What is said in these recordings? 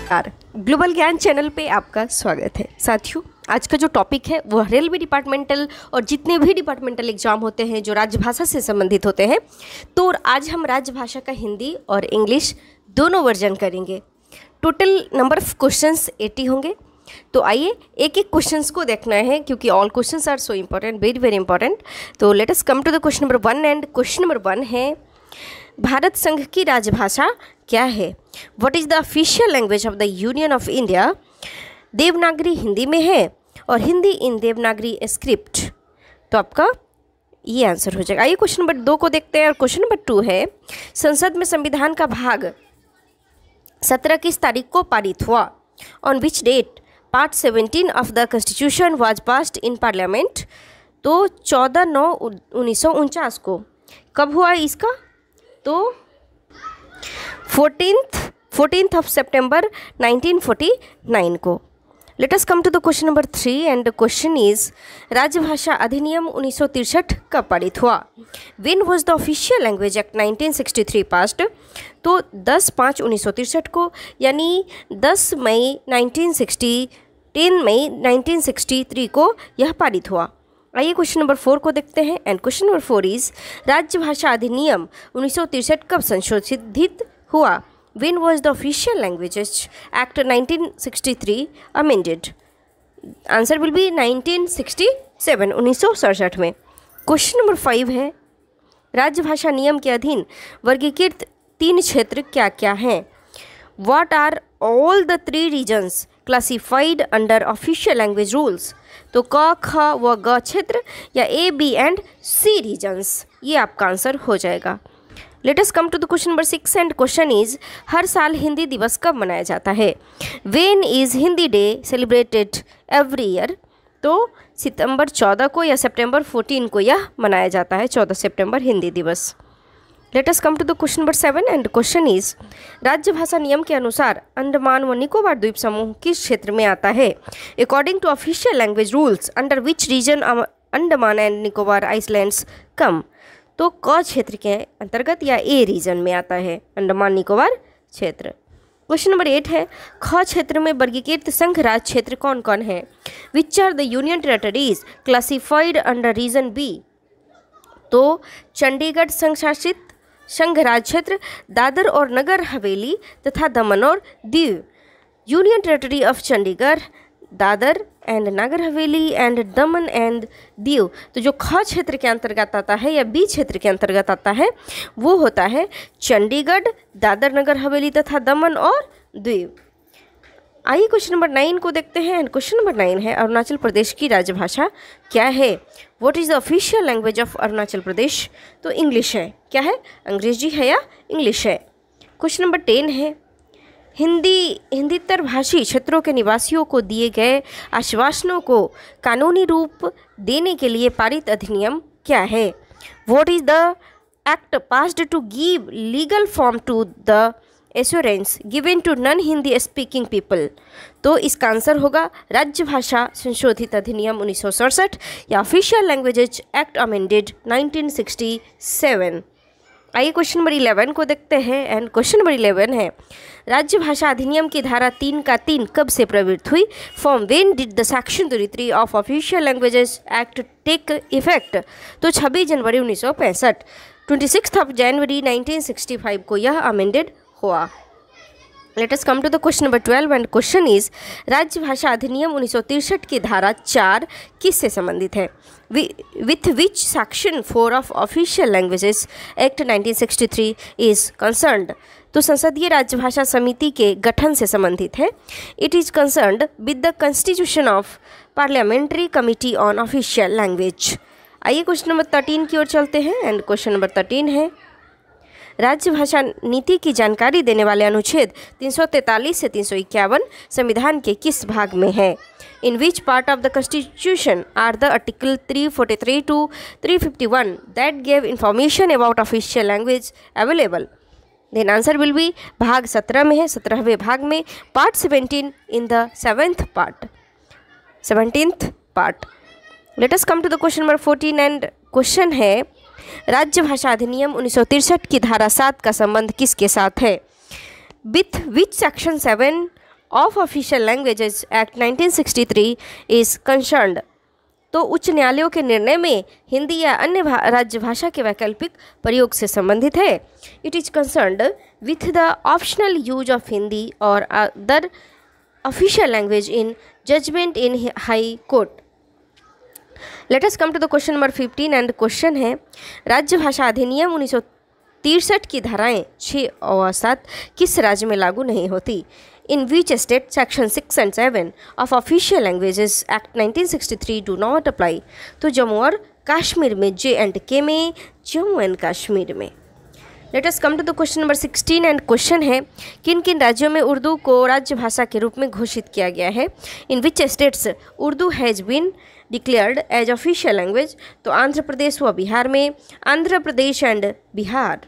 नमस्कार, ग्लोबल ज्ञान चैनल पे आपका स्वागत है। साथियों, आज का जो टॉपिक है वो रेलवे डिपार्टमेंटल और जितने भी डिपार्टमेंटल एग्जाम होते हैं जो राजभाषा से संबंधित होते हैं, तो आज हम राजभाषा का हिंदी और इंग्लिश दोनों वर्जन करेंगे। टोटल नंबर ऑफ क्वेश्चंस 80 होंगे। तो आइए एक एक क्वेश्चंस को देखना है, क्योंकि all questions are so important, very very important. तो let us come to the question number 1 and question number 1 है, भारत संघ की राजभाषा क्या है? What is the official language of the union of India? Devanagari Hindi में है और हिंदी इन देवनागरी स्क्रिप्ट। तो आपका ये आंसर हो जाएगा। आइए क्वेश्चन नंबर 2 को देखते हैं। और क्वेश्चन नंबर 2 है, संसद में संविधान का भाग 17 किस तारीख को पारित हुआ? On which date part 17 of the constitution was passed in parliament? तो 14/9/1949 को। कब हुआ इसका? तो 14th ऑफ सितंबर 1949 को। Let us come to the question number 3 and the question is, राजभाषा अधिनियम 1963 कब पारित हुआ? When was the official language act 1963 passed? तो 10/5/1963 को, यानी 10 मई 1963 को यह पारित हुआ। आइए क्वेश्चन नंबर 4 को देखते हैं। एंड क्वेश्चन नंबर 4 इज, राजभाषा अधिनियम 1963 कब संशोधित हुआ? When was the official languages act 1963 amended? Answer will B 1967 में। क्वेश्चन नंबर 5 है, राजभाषा नियम के अधीन वर्गीकृत 3 क्षेत्र क्या क्या हैं? What are all the 3 regions classified under official language rules? तो क, ख व ग क्षेत्र या A, B and C regions, ये आपका आंसर हो जाएगा। Let us come to the question number 6 and question is, हर साल हिंदी दिवस कब मनाया जाता है? When is Hindi day celebrated every year? तो सितंबर 14 को या सितंबर 14 को यह मनाया जाता है, 14 सितंबर Hindi Diwas. Let us come to the question number 7 and question is, राज्यभाषा नियम के अनुसार अंडमान व निकोबार द्वीप समूह किस क्षेत्र में आता है? According to official language rules under which region Andaman and Nicobar islands come? तो क क्षेत्र के अंतर्गत या ए रीजन में आता है, अंडमान निकोबार क्षेत्र। क्वेश्चन नंबर 8 है, ख क्षेत्र में वर्गीकृत संघ राज्य क्षेत्र कौन कौन है? Which are the union territories classified under region B? तो चंडीगढ़ संघ शासित संघ राज्य क्षेत्र, दादर और नगर हवेली तथा दमन और Diu. Union territory of Chandigarh, Dadra and Nagar Haveli and Daman and Diu. तो जो ख क्षेत्र के अंतर्गत आता है या बी क्षेत्र के अंतर्गत आता है वो होता है चंडीगढ़, दादर नगर हवेली तथा दमन और दीव। आइए क्वेश्चन नंबर 9 को देखते हैं। एंड क्वेश्चन नंबर 9 है, अरुणाचल प्रदेश की राजभाषा क्या है? What is the official language of Arunachal Pradesh? तो इंग्लिश है। क्या है? अंग्रेजी है या इंग्लिश है? क्वेश्चन नंबर 10 है, हिंदीतर भाषी क्षेत्रों के निवासियों को दिए गए आश्वासनों को कानूनी रूप देने के लिए पारित अधिनियम क्या है? What is the act passed to give legal form to the assurance given to non Hindi speaking people? तो इसका आंसर होगा राज्यभाषा संशोधित अधिनियम 1967 या ऑफिशियल लैंग्वेजेज एक्ट अमेंडेड 1967। आइए क्वेश्चन नंबर 11 को देखते हैं। एंड क्वेश्चन नंबर 11 है, राज्यभाषा अधिनियम की धारा 3 का 3 कब से प्रवृत्त हुई? From when did the section 33 of official languages act take effect? तो 26 जनवरी 1965, 26 ऑफ जनवरी 1965 को यह अमेंडेड हुआ। Let us come to the question number 12 and question is, राज्यभाषा अधिनियम 1963 की धारा 4 किससे संबंधित है? With which section 4 of official languages act 1963 is concerned? तो संसदीय राजभाषा समिति के गठन से संबंधित है। It is concerned with the constitution of parliamentary committee on official language. आइए क्वेश्चन नंबर 13 की ओर चलते हैं। एंड क्वेश्चन नंबर 13 है, राज्यभाषा नीति की जानकारी देने वाले अनुच्छेद 343 से 351 संविधान के किस भाग में है? In which part of the constitution are the article 343 to 351 that gave information about official language available? Then answer will be भाग 17 में है, 17वें भाग में, part 17 in the 17th part. Let us come to the question number 14 and question है, राज्यभाषा अधिनियम 1963 की धारा 7 का संबंध किसके साथ है? With which section 7 of official languages act 1963 is concerned. तो उच्च न्यायालयों के निर्णय में हिंदी या अन्य राज्य भाषा के वैकल्पिक प्रयोग से संबंधित है। It is concerned with the optional use of Hindi और other official language in judgement in high court. Let us come to the question number 15 and question है राज्य भाषा अधिनियम 1963 की धाराएं 6 और 7 किस राज्य में लागू नहीं होती? In which state section 6 and 7 of official languages act 1963 do not apply? तो जम्मू और कश्मीर में, J&K में, जम्मू एंड कश्मीर में। Let us come to the question number 16 and question है किन किन राज्यों में उर्दू को राज्य भाषा के रूप में घोषित किया गया है? In which states Urdu has been declared as official language? तो आंध्र प्रदेश व बिहार में, Andhra Pradesh and Bihar.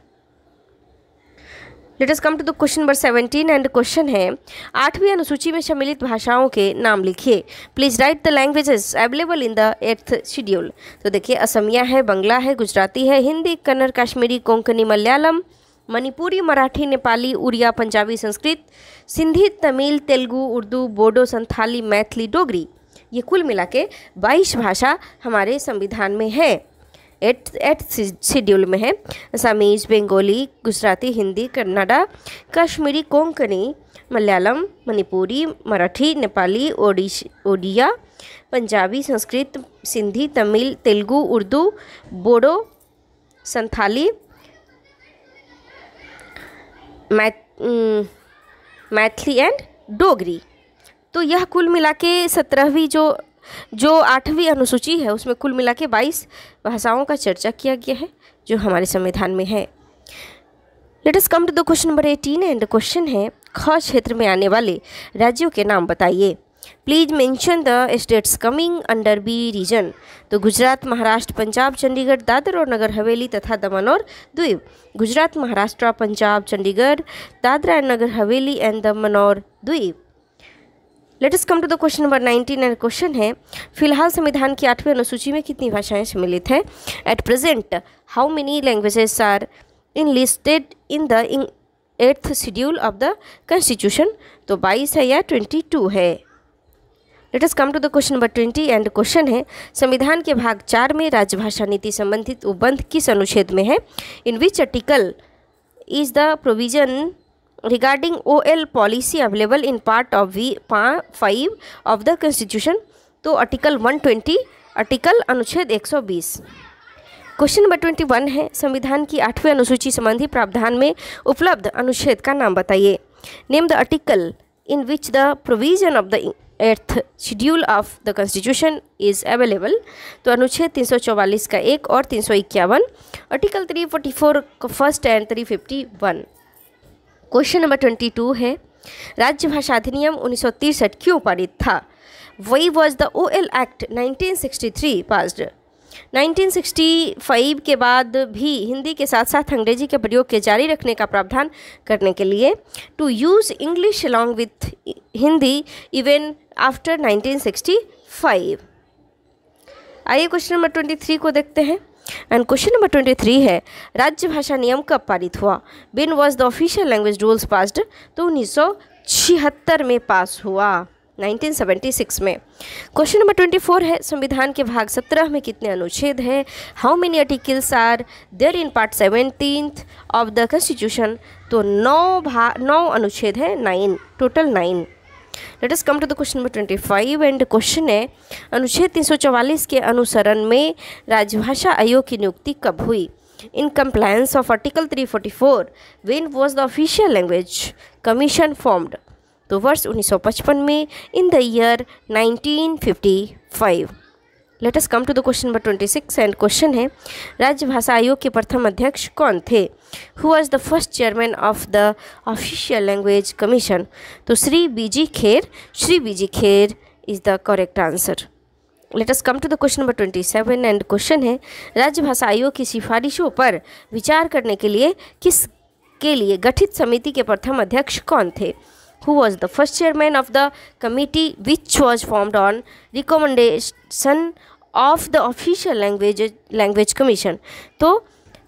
Let us come to the question number 17 and question है 8वीं अनुसूची में सम्मिलित भाषाओं के नाम लिखिए। Please write the languages available in the 8th schedule. तो देखिए असमिया है, बंगला है, गुजराती है, हिंदी, कन्नड़, कश्मीरी, कोंकणी, मलयालम, मणिपुरी, मराठी, नेपाली, उड़िया, पंजाबी, संस्कृत, सिंधी, तमिल, तेलुगु, उर्दू, बोडो, संथाली, मैथिली, डोगरी। ये कुल मिला के 22 भाषा हमारे संविधान में है। 8th शेड्यूल में है असमीज, बंगाली, गुजराती, हिंदी, कन्नड़ा, कश्मीरी, कोंकणी, मलयालम, मणिपुरी, मराठी, नेपाली, ओडिया, पंजाबी, संस्कृत, सिंधी, तमिल, तेलुगु, उर्दू, बोडो, संथाली, मैथिली एंड डोगरी। तो यह कुल मिला के 17वीं जो 8वीं अनुसूची है उसमें कुल मिला के 22 भाषाओं का चर्चा किया गया है जो हमारे संविधान में है। Let us come to the question number 18 and question है ख क्षेत्र में आने वाले राज्यों के नाम बताइए। Please mention the states coming under B region. तो गुजरात, महाराष्ट्र, पंजाब, चंडीगढ़, दादर और नगर हवेली तथा दमन और द्वीप। गुजरात, महाराष्ट्र, पंजाब, चंडीगढ़, दादरा एंड नगर हवेली एंड दमन और द्वीप। Let us come to the question number 19 and question है फिलहाल संविधान की 8वीं अनुसूची में कितनी भाषाएं सम्मिलित हैं? At present how many languages are enlisted in the 8th schedule of the constitution? तो 22 है या 22 है। Let us come to the question number 20 and question है संविधान के भाग 4 में राजभाषा नीति संबंधित उपबंध किस अनुच्छेद में है? In which article is the provision regarding OL policy available in part of V5 of the Constitution? तो आर्टिकल 120, आर्टिकल अनुच्छेद 120। क्वेश्चन नंबर 21 है संविधान की 8वीं अनुसूची संबंधी प्रावधान में उपलब्ध अनुच्छेद का नाम बताइए। Name the article in which the provision of the 8th schedule of the constitution is available. तो अनुच्छेद 344 का 1 और 351, आर्टिकल 344 का फर्स्ट एंड 351। क्वेश्चन नंबर 22 है राज्य भाषा अधिनियम 1963 क्यों पारित था? वही was the OL act 1963 passed. 1965 के बाद भी हिंदी के साथ साथ अंग्रेजी के प्रयोग के जारी रखने का प्रावधान करने के लिए to use English along with Hindi even after 1965। आइए क्वेश्चन नंबर 23 को देखते हैं। एंड क्वेश्चन नंबर 23 है राज्य भाषा नियम कब पारित हुआ? When was the official language rules passed? तो 1976 में पास हुआ, 1976 में। क्वेश्चन नंबर 24 है संविधान के भाग 17 में कितने अनुच्छेद हैं? How many articles are there in part 17th of the constitution? तो 9 अनुच्छेद है, 9 total 9। Let us come to the question number 25 and question है अनुच्छेद 344 के अनुसरण में राजभाषा आयोग की नियुक्ति कब हुई? In compliance of article 344 when was the official language commission formed? तो वर्ष 1955 में, in the year 1955। Let us come to the question number 26 and question है राज्य भाषा आयोग के प्रथम अध्यक्ष कौन थे? Who was the first chairman of the official language commission? तो Shri B G Kher, Shri B G Kher is the correct answer. Let us come to the question number 27 and question है राज्य भाषा आयोग की सिफारिशों पर विचार करने के लिए गठित समिति के प्रथम अध्यक्ष कौन थे? Who was the first chairman of the committee which was formed on recommendation of the official language commission? तो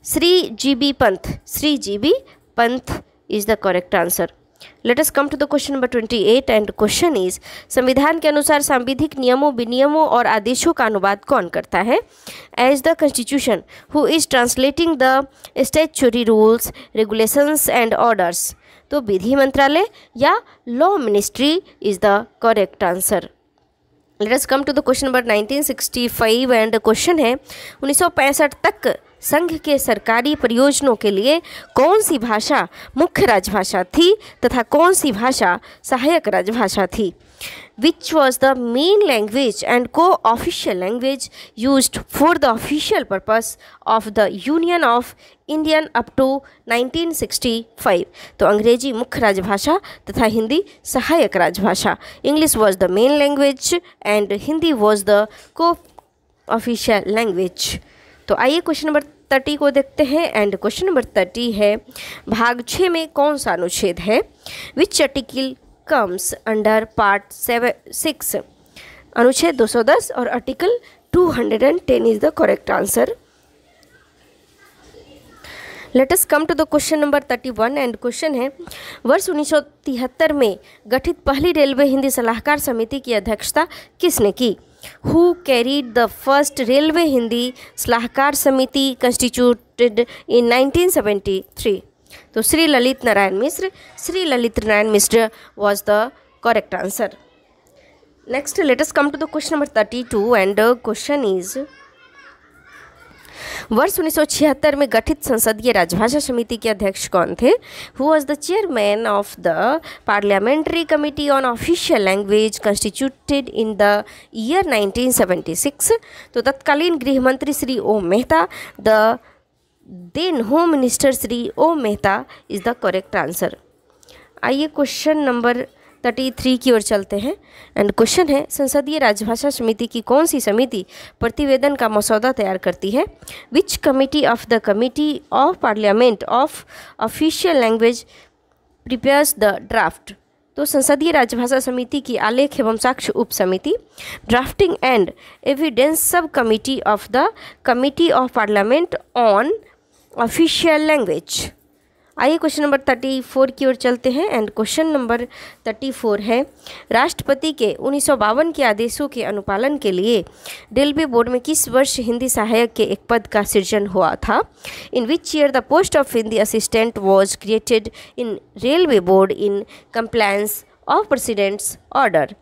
Shri G B Pant, Shri G B Pant is the correct answer। Let us come to the question number 28 and question is संविधान के अनुसार सांविधिक नियमों, विनियमों और आदेशों का अनुवाद कौन करता है? As the constitution who is translating the statutory rules, regulations and orders. तो विधि मंत्रालय या law ministry is the correct answer. Let us come to the question number 1965 and question है 1965 तक संघ के सरकारी परियोजनाओं के लिए कौन सी भाषा मुख्य राजभाषा थी तथा कौन सी भाषा सहायक राजभाषा थी? Which was the main language and co-official language used for the official purpose of the Union of Indian up to 1965? तो अंग्रेजी मुख्य राजभाषा तथा हिंदी सहायक राजभाषा। English was the main language and Hindi was the co-official language। तो आइए क्वेश्चन नंबर 30 को देखते हैं एंड क्वेश्चन नंबर 30 है भाग 6 में कौन सा अनुच्छेद है? Which article comes under part 6? अनुच्छेद 210 और article 210 is the correct answer. Let us come to the question number 31 and question है वर्ष 1973 में गठित पहली रेलवे हिंदी सलाहकार समिति की अध्यक्षता किसने की? Who carried the first railway Hindi सलाहकार समिति constituted in 1973? तो Shri Lalit Narayan Mishra. Shri Lalit Narayan Mishra was the correct answer. Next, let us come to the question number 32 and the question is वर्ष 1976 में गठित संसदीय राजभाषा समिति के अध्यक्ष कौन थे? Who was the chairman of the parliamentary committee on official language constituted in the year 1976? तो तत्कालीन गृह मंत्री Shri Om Mehta. The then home minister Shri Om Mehta is the correct answer. आइए क्वेश्चन नंबर 33 की ओर चलते हैं एंड क्वेश्चन है संसदीय राजभाषा समिति की कौन सी समिति प्रतिवेदन का मसौदा तैयार करती है? विच committee of the committee of parliament of official language prepares the draft? तो संसदीय राजभाषा समिति की आलेख एवं साक्ष्य उप समिति, ड्राफ्टिंग एंड एविडेंस सब committee of the committee of parliament on official language. आइए क्वेश्चन नंबर 34 की ओर चलते हैं एंड क्वेश्चन नंबर 34 है राष्ट्रपति के 1952 के आदेशों के अनुपालन के लिए रेलवे बोर्ड में किस वर्ष हिंदी सहायक के एक पद का सृजन हुआ था? In which year the post of Hindi assistant was created in railway board in compliance of president's order?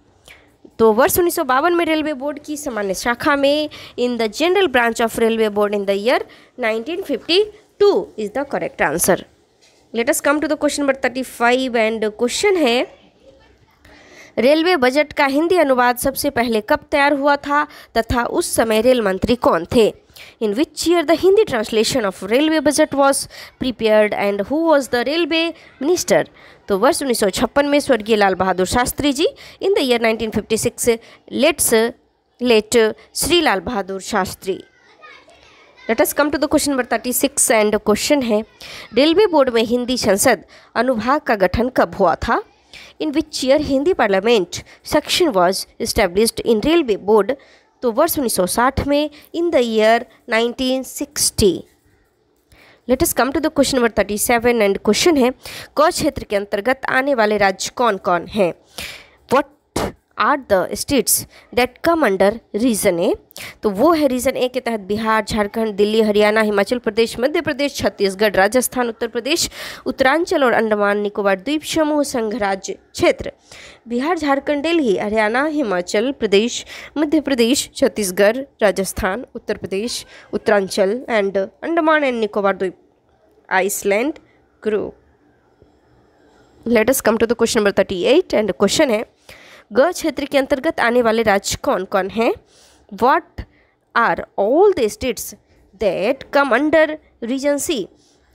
तो वर्ष 1952 में रेलवे बोर्ड की सामान्य शाखा में in the general branch of railway board in the year 1952 is the correct answer. Let us come to the question number 35 and question है railway budget का हिंदी अनुवाद सबसे पहले कब तैयार हुआ था तथा उस समय रेल मंत्री कौन थे? In which year the Hindi translation of railway budget was prepared and who was the railway minister? तो वर्ष 1956 में स्वर्गीय Lal Bahadur Shastri ji. In the year 1956 late Shri Lal Bahadur Shastri. Let us come to the question number 36 and question है रेलवे बोर्ड में हिंदी संसद अनुभाग का गठन कब हुआ था? In which year Hindi parliament section was established in railway board? तो वर्ष 1960 में in the year 1960। Let us come to the question number 37 and question है क क्षेत्र के अंतर्गत आने वाले राज्य कौन कौन हैं? What are the states that come under region A? तो वो है रीजन ए के तहत बिहार, झारखंड, दिल्ली, हरियाणा, हिमाचल प्रदेश, मध्य प्रदेश, छत्तीसगढ़, राजस्थान, उत्तर प्रदेश, उत्तरांचल और अंडमान निकोबार द्वीप समूह संघ राज्य क्षेत्र। बिहार, झारखंड, दिल्ली, हरियाणा, हिमाचल प्रदेश, मध्य प्रदेश, छत्तीसगढ़, राजस्थान, उत्तर प्रदेश, उत्तरांचल एंड अंडमान एंड निकोबार द्वीप island group. Let us come to the question number 38 and question है ग क्षेत्र के अंतर्गत आने वाले राज्य कौन कौन हैं? What are all the states that come under region C?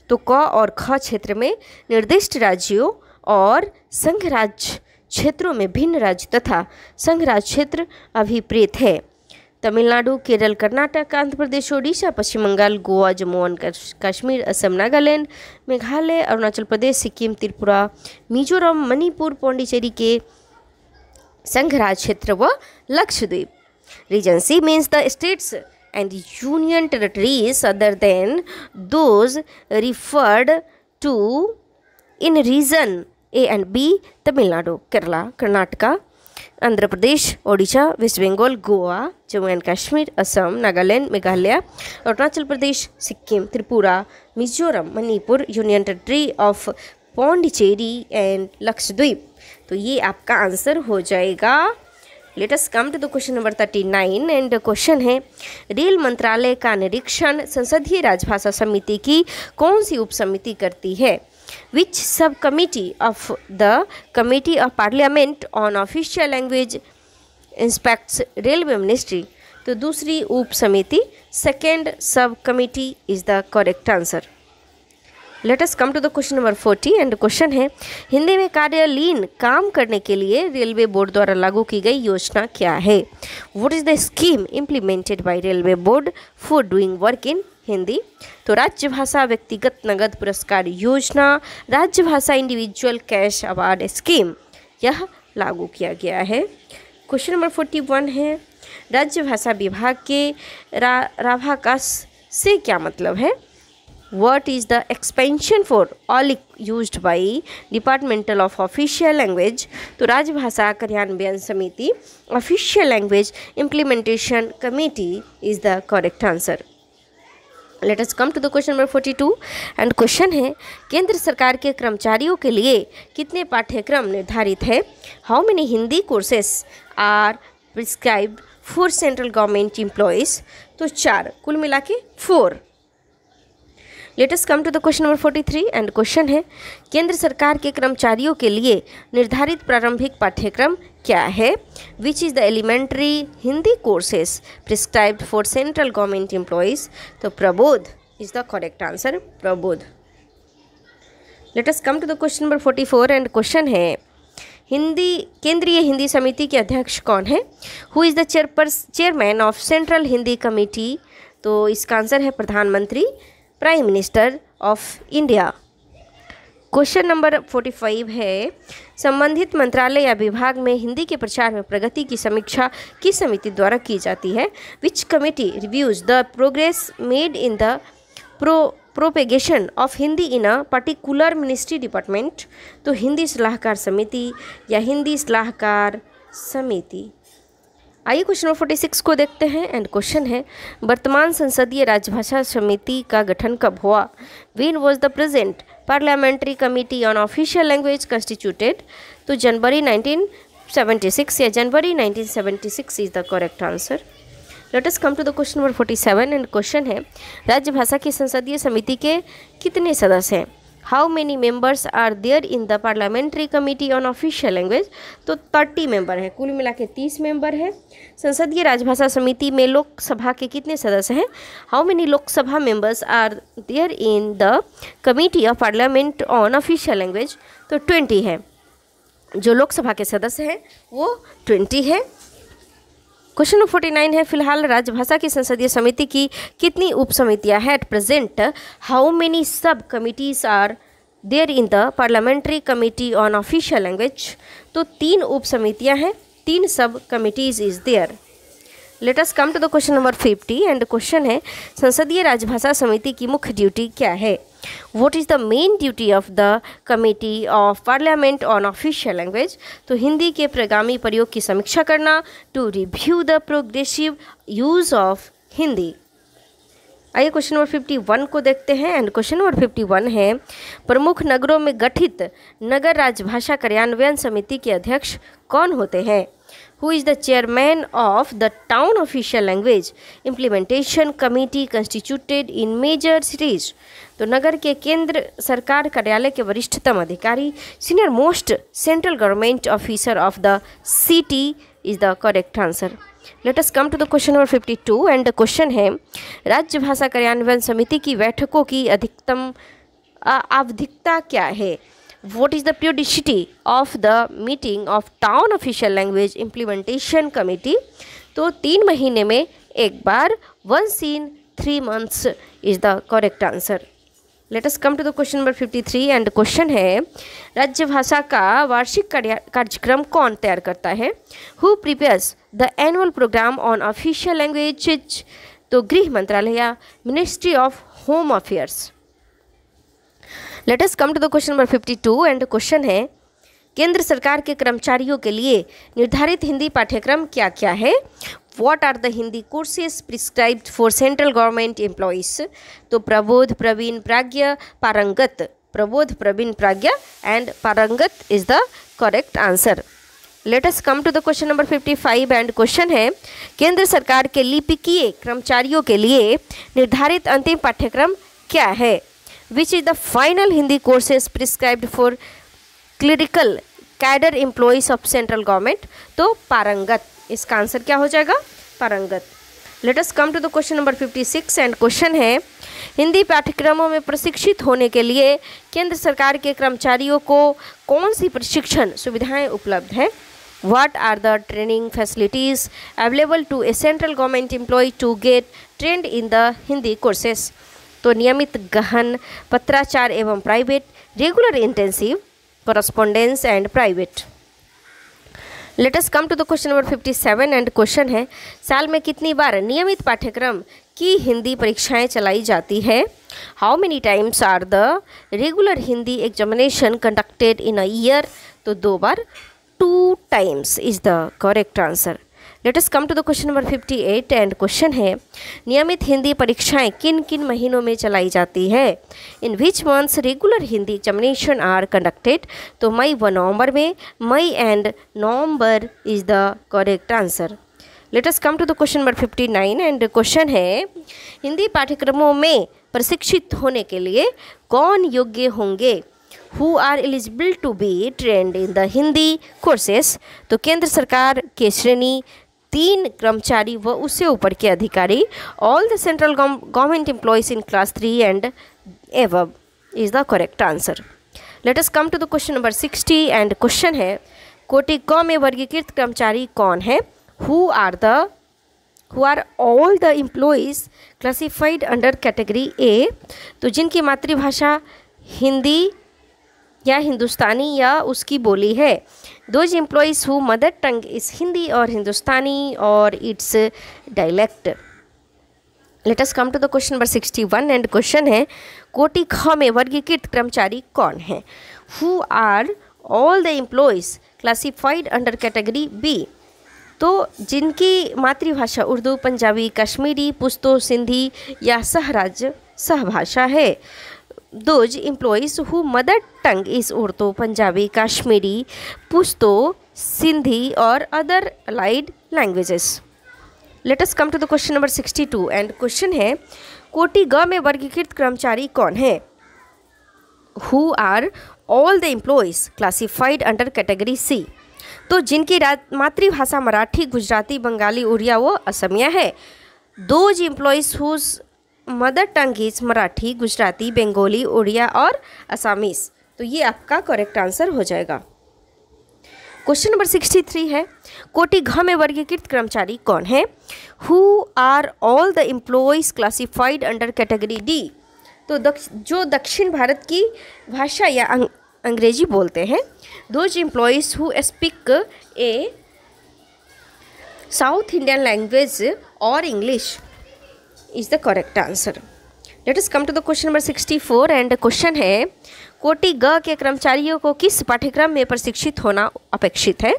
तो क और ख क्षेत्र में निर्दिष्ट राज्यों और संघ राज्य क्षेत्रों में भिन्न राज्य तथा संघ राज्य क्षेत्र अभिप्रेत है। तमिलनाडु, केरल, कर्नाटक, आंध्र प्रदेश, ओडिशा, पश्चिम बंगाल, गोवा, जम्मू एंड कश्मीर, असम, नागालैंड, मेघालय, अरुणाचल प्रदेश, सिक्किम, त्रिपुरा, मिजोरम, मणिपुर, पौंडीचेरी के संघ राज्य क्षेत्र व Lakshadweep. Region C means the states and union territories other than those referred to in region A and B Tamil Nadu, Kerala, Karnataka, Andhra Pradesh, Odisha, west Bengal, Goa, Jammu and Kashmir, Assam, Nagaland, Meghalaya, Arunachal Pradesh, Sikkim, Tripura, Mizoram, Manipur, union territory of Pondicherry and Lakshadweep. तो ये आपका आंसर हो जाएगा। Let us come to the question number 39 and question है, rail मंत्रालय का निरीक्षण संसदीय राजभाषा समिति की कौन सी उप समिति करती है? Which sub committee of the committee of parliament on official language inspects railway ministry? तो दूसरी उप समिति, second sub committee is the correct answer. Let us come to the question number 40 and question है, हिंदी में कार्यालयीन काम करने के लिए रेलवे बोर्ड द्वारा लागू की गई योजना क्या है? What is the scheme implemented by railway board for doing work in Hindi? तो राज्य भाषा व्यक्तिगत नगद पुरस्कार योजना, राज्य भाषा इंडिविजुअल कैश अवार्ड स्कीम, यह लागू किया गया है। क्वेश्चन नंबर 41 है, राज्य भाषा विभाग के राभाकाश से क्या मतलब है? What is the expansion for all used by Departmental of Official Language? तो राजभाषा कार्यान्वयन समिति, Official Language Implementation Committee is the correct answer. Let us come to the question number 42 and question है, केंद्र सरकार के कर्मचारियों के लिए कितने पाठ्यक्रम निर्धारित है? How many Hindi courses are prescribed for central government employees? तो 4, कुल मिला के 4। Let us come to the question number 43 and question है, केंद्र सरकार के कर्मचारियों के लिए निर्धारित प्रारंभिक पाठ्यक्रम क्या है? Which is the elementary Hindi courses prescribed for central government employees? तो Prabodh is the correct answer, Prabodh. Let us come to the question number 44 and question है, केंद्रीय हिंदी समिति के अध्यक्ष कौन है? Who is the chairman of central Hindi committee? तो इसका आंसर है प्रधानमंत्री, prime minister of India. Question number 45 है, संबंधित मंत्रालय या विभाग में हिंदी के प्रचार में प्रगति की समीक्षा किस समिति द्वारा की जाती है? विच committee reviews the progress made in the propagation of Hindi in a particular ministry department? तो हिंदी सलाहकार समिति या हिंदी सलाहकार समिति। आइए क्वेश्चन नंबर 46 को देखते हैं एंड क्वेश्चन है, वर्तमान संसदीय राजभाषा समिति का गठन कब हुआ? When was the present parliamentary committee on official language constituted? तो जनवरी 1976 या January 1976 is the correct answer. Let us come to the question number 47 and question है, राज्यभाषा की संसदीय समिति के कितने सदस्य हैं? How many members are there in the parliamentary committee on official language? तो 30 मेंबर हैं, कुल मिला के 30 मेंबर हैं। संसदीय राजभाषा समिति में लोकसभा के कितने सदस्य हैं? How many Lok Sabha members are there in the committee of parliament on official language? तो 20 है, जो लोकसभा के सदस्य हैं वो 20 है। क्वेश्चन नंबर 49 है, फिलहाल राजभाषा की संसदीय समिति की कितनी उप समितियाँ हैं? At present how many sub committees are there in the parliamentary committee on official language? तो 3 उप समितियाँ हैं, 3 sub committees is there. Let us come to the question number 50 and question है, संसदीय राजभाषा समिति की मुख्य ड्यूटी क्या है? What is the main duty of the committee of parliament on official language? तो हिंदी के प्रगामी प्रयोग की समीक्षा करना, to review the progressive use of Hindi. आइए क्वेश्चन नंबर 51 को देखते हैं एंड क्वेश्चन नंबर 51 है, प्रमुख नगरों में गठित नगर राजभाषा कार्यान्वयन समिति के अध्यक्ष कौन होते हैं? Who is the chairman of the town official language implementation committee constituted in major cities? तो नगर के केंद्र सरकार कार्यालय के वरिष्ठतम अधिकारी, senior most central government officer of the city is the correct answer. Let us come to the question number 52 and the question है, राज्य भाषा कार्यान्वयन समिति की बैठकों की अधिकतम आवधिकता क्या है? What is the periodicity of the meeting of town official language implementation committee? तो 3 महीने में एक बार, once in 3 months is the correct answer. Let us come to the question number 53 and question है, राज्य भाषा का वार्षिक कार्यक्रम कौन तैयार करता है? Who prepares the annual program on official languages? तो गृह मंत्रालय या ministry of home affairs. Let us come to the question number 52 and question है, केंद्र सरकार के कर्मचारियों के लिए निर्धारित हिंदी पाठ्यक्रम क्या क्या है? What are the Hindi courses prescribed for central government employees? तो प्रबोध, प्रवीण, प्राज्ञ, पारंगत. प्रबोध, प्रवीण, प्राज्ञ and पारंगत is the correct answer. Let us come to the question number 55 and question है केंद्र सरकार के लिपिकीय कर्मचारियों के लिए निर्धारित अंतिम पाठ्यक्रम क्या है? Which is the final Hindi courses prescribed for clerical cadre employees of central government? तो पारंगत. इसका आंसर क्या हो जाएगा? पारंगत. Let us come to the question number 56 and question है हिंदी पाठ्यक्रमों में प्रशिक्षित होने के लिए केंद्र सरकार के कर्मचारियों को कौन सी प्रशिक्षण सुविधाएं उपलब्ध है? What are the training facilities available to a central government employee to get trained in the Hindi courses? तो नियमित, गहन, पत्राचार एवं private, regular, intensive, correspondence and private. Let us come to the question number 57 and question है साल में कितनी बार नियमित पाठ्यक्रम की हिंदी परीक्षाएं चलाई जाती है? How many times are the regular Hindi examination conducted in a year? तो 2 बार. 2 times is the correct answer. Let us come to the question number 58 and question है नियमित हिंदी परीक्षाएं किन किन महीनों में चलाई जाती है? In which months regular Hindi examination are conducted? तो मई व नवंबर में. May and November is the correct answer. Let us come to the question number 59 and question है हिंदी पाठ्यक्रमों में प्रशिक्षित होने के लिए कौन योग्य होंगे? Who are eligible to be trained in the Hindi courses? तो केंद्र सरकार के श्रेणी 3 कर्मचारी व उससे ऊपर के अधिकारी. All the central government employees in class 3 and above is the correct answer. Let us come to the question number 60 and question है कोटि क में वर्गीकृत कर्मचारी कौन है? Who are all the employees classified under category A? तो जिनकी मातृभाषा हिंदी या हिंदुस्तानी या उसकी बोली है. Those employees who mother tongue is Hindi और हिंदुस्तानी और its dialect. Let us come to the question number 61 and question है कोटि ख में वर्गीकृत कर्मचारी कौन है? Who are all the employees classified under category B? तो जिनकी मातृभाषा उर्दू, पंजाबी, कश्मीरी, पुश्तो, सिंधी या सहराज्य सहभाषा है. Those employees who mother tongue is Urdu, Punjabi, Kashmiri, Pushto, Sindhi or other allied languages. Let us come to the question number 62 and question है कोटि ग में वर्गीकृत कर्मचारी कौन है? Who are all the employees classified under category C? तो जिनकी मातृभाषा मराठी, गुजराती, बंगाली, उड़िया व असमिया है. Those employees whose mother tongue is Marathi, Gujarati, Bengali, Oriya और असामीस. तो ये आपका करेक्ट आंसर हो जाएगा. क्वेश्चन नंबर 63 है कोटि घ में वर्गीकृत कर्मचारी कौन है? Who are all the employees classified under category D? तो जो दक्षिण भारत की भाषा या अंग्रेजी बोलते हैं. Those employees who speak A south Indian language और English is the correct answer. Let us come to the question number 64 and question है कोटि ग के कर्मचारियों को किस पाठ्यक्रम में प्रशिक्षित होना अपेक्षित है?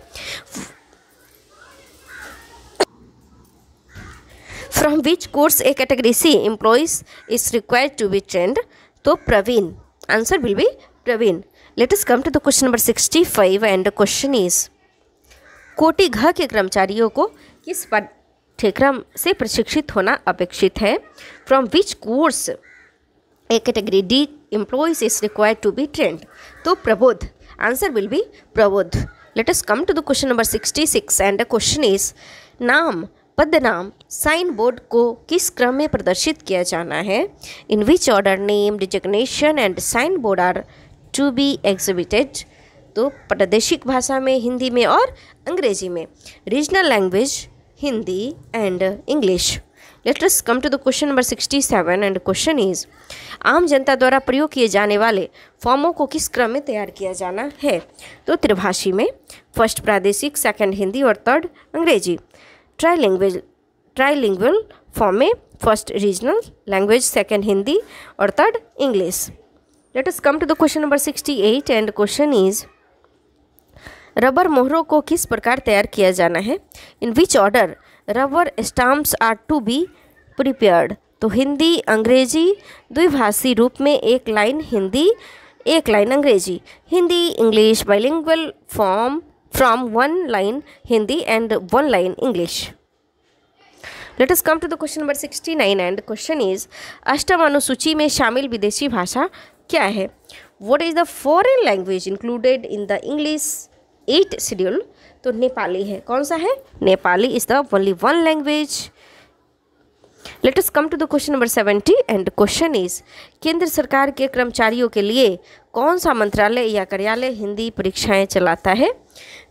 From which course a category C employees is required to be trained? तो Praveen. Answer will be Praveen. Let us come to the question number 65 and the question is कोटि घ के कर्मचारियों को किस पाठ्यक्रम से प्रशिक्षित होना अपेक्षित है? From which course a category D employees is required to be trained? तो Prabodh. Answer will be Prabodh. Let us come to the question number 66 and the question is नाम, पदनाम, साइन बोर्ड को किस क्रम में प्रदर्शित किया जाना है? In which order name, designation and sign board are to be exhibited? तो प्रादेशिक भाषा में, हिंदी में और अंग्रेजी में. Regional language Hindi and English. Let us come to the question number 67 and question is आम जनता द्वारा प्रयोग किए जाने वाले फॉर्मों को किस क्रम में तैयार किया जाना है? तो त्रिभाषी में. फर्स्ट प्रादेशिक, सेकंड हिंदी और थर्ड अंग्रेजी. ट्राइलिंगुअल फॉर्म में first regional language, second Hindi और third English. Let us come to the question number 68 and question is rubber मोहरों को किस प्रकार तैयार किया जाना है? In which order rubber stamps are to be prepared? तो हिंदी अंग्रेजी द्विभाषी रूप में, एक लाइन हिंदी एक लाइन अंग्रेजी, Hindi English bilingual form from one line Hindi and one line English. Let us come to the question number 69 and question is अष्टम अनुसूची में शामिल विदेशी भाषा क्या है? What is the foreign language included in the English 8 schedule? तो नेपाली है. कौन सा है? Nepali is the only one language. Let us come to the question number 70 and question is केंद्र सरकार के कर्मचारियों के लिए कौन सा मंत्रालय या कार्यालय हिंदी परीक्षाएं चलाता है?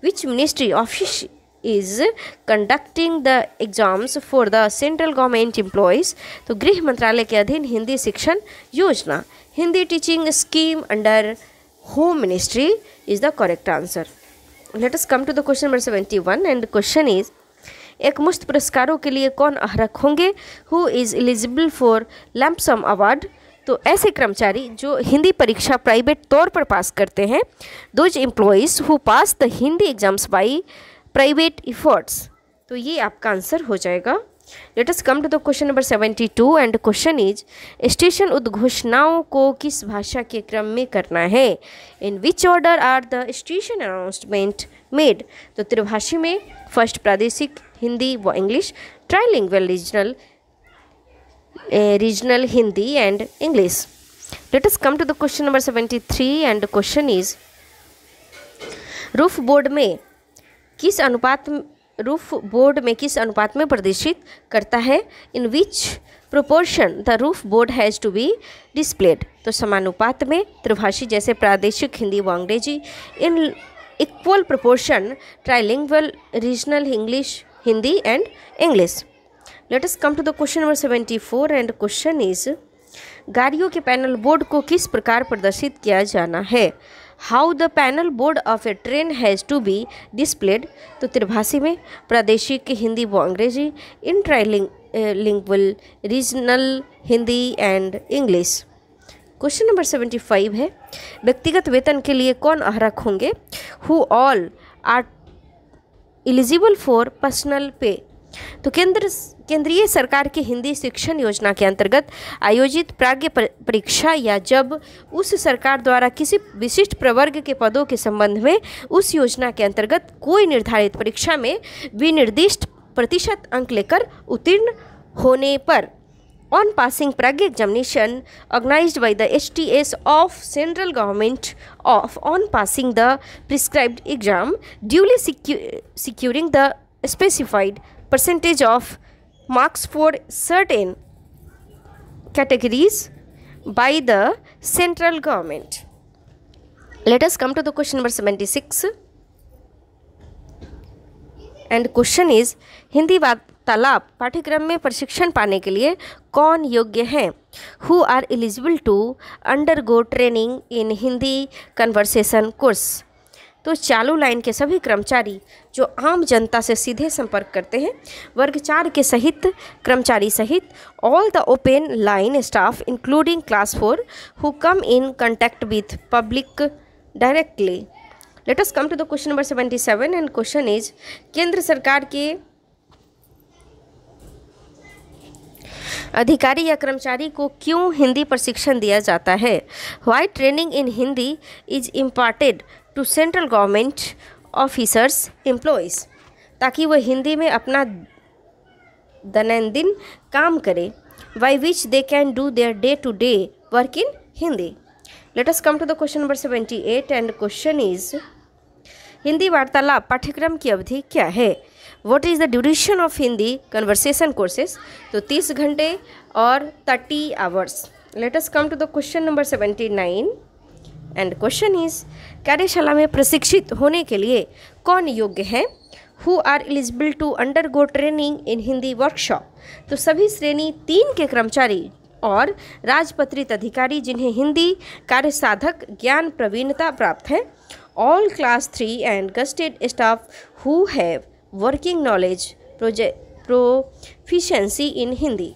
Which ministry office is conducting the exams for the central government employees? तो गृह मंत्रालय के अधीन हिंदी शिक्षण योजना, Hindi teaching scheme under home ministry is the correct answer. Let us come to the question number 71 and question is एक मुश्त पुरस्कारों के लिए कौन अर्हक होंगे? Who is eligible for lump sum award? तो ऐसे कर्मचारी जो हिंदी परीक्षा प्राइवेट तौर पर पास करते हैं. Those employees who pass the Hindi exams by private efforts. तो ये आपका आंसर हो जाएगा. Let us come to the question number 72 and question is station उद्घोषणाओं को किस भाषा के क्रम में करना है? In which order are the station announcement made? तो त्रिभाषी में, फर्स्ट प्रादेशिक हिंदी व English, trilingual regional Hindi and English. Let us come to the question number 73 and question is roof board में किस अनुपात में प्रदर्शित करता है? In which proportion the roof board has to be displayed? तो समानुपात में, त्रिभाषी जैसे प्रादेशिक हिंदी व अंग्रेजी, in equal proportion trilingual regional English Hindi and English. Let us come to the question number 74 and question is गाड़ियों के पैनल बोर्ड को किस प्रकार प्रदर्शित किया जाना है? How the panel board of a train has to be displayed? तो त्रिभाषी में, प्रादेशिक हिंदी व अंग्रेजी, in trilingual regional Hindi and English. Question number 75 है व्यक्तिगत वेतन के लिए कौन अर्हक होंगे? Who all are eligible for personal pay? तो केंद्रीय सरकार की हिंदी शिक्षण योजना के अंतर्गत आयोजित प्राज्ञ परीक्षा या जब उस सरकार द्वारा किसी विशिष्ट प्रवर्ग के पदों के संबंध में उस योजना के अंतर्गत कोई निर्धारित परीक्षा में विनिर्दिष्ट प्रतिशत अंक लेकर उत्तीर्ण होने पर on passing Pragya examination organized by the HTS of central government of on passing the prescribed exam duly securing the specified percentage of marks for certain categories by the central government. Let us come to the question number 76 and question is Hindi वार्तालाप पाठ्यक्रम में प्रशिक्षण पाने के लिए कौन योग्य हैं? Who are eligible to undergo training in Hindi conversation course? तो चालू लाइन के सभी कर्मचारी जो आम जनता से सीधे संपर्क करते हैं, वर्ग 4 के सहित कर्मचारी सहित all the open line staff including class 4 who come in contact with public directly. Let us come to the question number 77 and question is केंद्र सरकार के अधिकारी या कर्मचारी को क्यों हिंदी प्रशिक्षण दिया जाता है? Why training in Hindi is imparted to central government officers employees? ताकि वह हिंदी में अपना दैनंदिन काम करें. By which they can do their day to day work in Hindi. Let us come to the question number 78 and question is Hindi वार्तालाप पाठ्यक्रम की अवधि क्या है? What is the duration of Hindi conversation courses? तो 30 घंटे और 30 hours. Let us come to the question number 79 and question is कार्यशाला में प्रशिक्षित होने के लिए कौन योग्य है? Who are eligible to undergo training in Hindi workshop? तो सभी श्रेणी 3 के कर्मचारी और राजपत्रित अधिकारी जिन्हें हिंदी कार्य साधक ज्ञान प्रवीणता प्राप्त है. All class 3 and gazetted staff who have working knowledge proficiency in Hindi.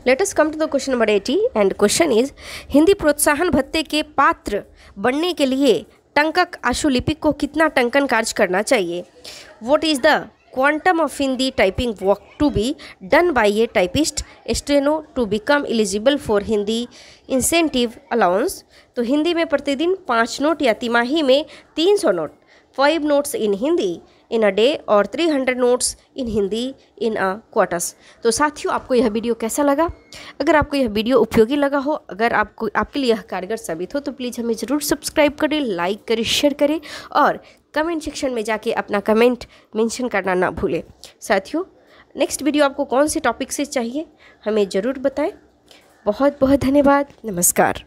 Let us come to the question number 80 and question is Hindi प्रोत्साहन भत्ते के पात्र बनने के लिए टंकक आशुलिपिक को कितना टंकन कार्य करना चाहिए? What is the quantum of Hindi typing work to be done by a typist steno to become eligible for Hindi incentive allowance? तो हिंदी में प्रतिदिन 5 नोट या तिमाही में 300 note, 5 notes in Hindi in a day और 300 नोट्स इन हिंदी इन अ क्वार्टर्स। तो साथियों, आपको यह वीडियो कैसा लगा? अगर आपको यह वीडियो उपयोगी लगा हो, अगर आपको आपके लिए यह कारगर साबित हो, तो प्लीज़ हमें ज़रूर सब्सक्राइब करें, लाइक करें, शेयर करें और कमेंट सेक्शन में जाके अपना कमेंट मेंशन करना ना भूलें। साथियों, नेक्स्ट वीडियो आपको कौन से टॉपिक से चाहिए हमें ज़रूर बताएं। बहुत बहुत धन्यवाद। नमस्कार।